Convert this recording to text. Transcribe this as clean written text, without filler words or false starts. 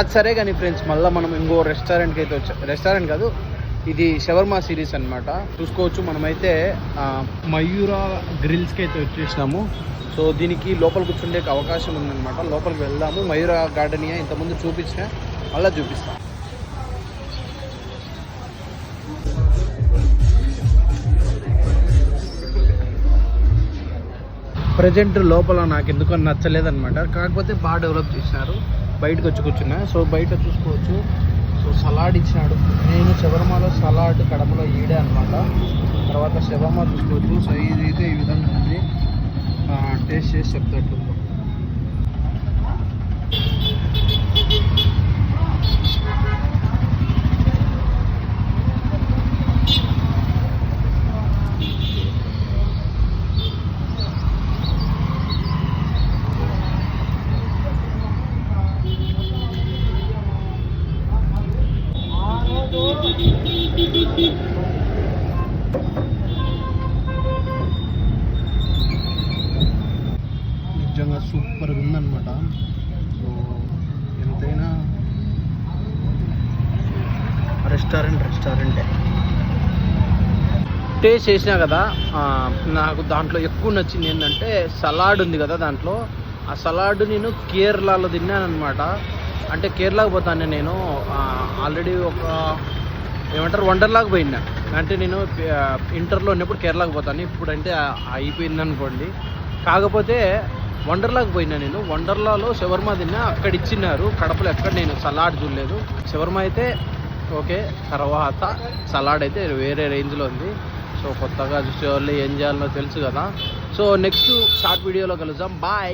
అది సరే కానీ ఫ్రెండ్స్, మళ్ళీ మనం ఇంకో రెస్టారెంట్కి అయితే రెస్టారెంట్ కాదు, ఇది షవర్మా సిరీస్ అనమాట. చూసుకోవచ్చు మనమైతే మయూరా గ్రిల్స్కి అయితే వచ్చేసినాము. సో దీనికి లోపల కూర్చుండే అవకాశం ఉందన్నమాట. లోపలికి వెళ్దాము. మయూరా గార్డెనియా ఇంతకుముందు చూపించిన, అలా చూపిస్తాం. ప్రజెంట్ లోపల నాకు ఎందుకో నచ్చలేదన్నమాట. కాకపోతే బాగా డెవలప్ చేసినారు. బయటకు వచ్చి కూర్చున్నా. సో బయట చూసుకోవచ్చు. సో సలాడ్ ఇచ్చినాడు. నేను షవర్మాలో సలాడ్ కడపలో ఈడే అనమాట. తర్వాత షవర్మా చూసుకోవచ్చు. సో ఇది అయితే ఈ విధంగా ఉంది. టేస్ట్ చేసి చెప్తాడు. నిజంగా సూపర్గా ఉందన్నమాట. సో ఎంతైనా రెస్టారెంటే. టేస్ట్ చేసినా కదా, నాకు దాంట్లో ఎక్కువ నచ్చింది ఏంటంటే సలాడ్ ఉంది కదా దాంట్లో. ఆ సలాడ్ నేను కేరళలో తిన్నాను అనమాట. అంటే కేరళకు పోతాను నేను. ఆల్రెడీ ఒక ఏమంటారు వండర్లాగా పోయినా. అంటే నేను ఇంటర్లో ఉన్నప్పుడు కేరళకు పోతాను. ఇప్పుడు అంటే అయిపోయింది అనుకోండి. కాకపోతే వండర్లాకి పోయినా నేను. వండర్లాలో షవర్మా తిన్నా. అక్కడ ఇచ్చినారు. కడపలో ఎక్కడ నేను సలాడ్ చూడలేదు. షవర్మా అయితే ఓకే, తర్వాత సలాడ్ అయితే వేరే రేంజ్లో ఉంది. సో కొత్తగా చూసే వాళ్ళు ఏం చేయాలో తెలుసు కదా. సో నెక్స్ట్ షార్ట్ వీడియోలో కలుద్దాం. బాయ్.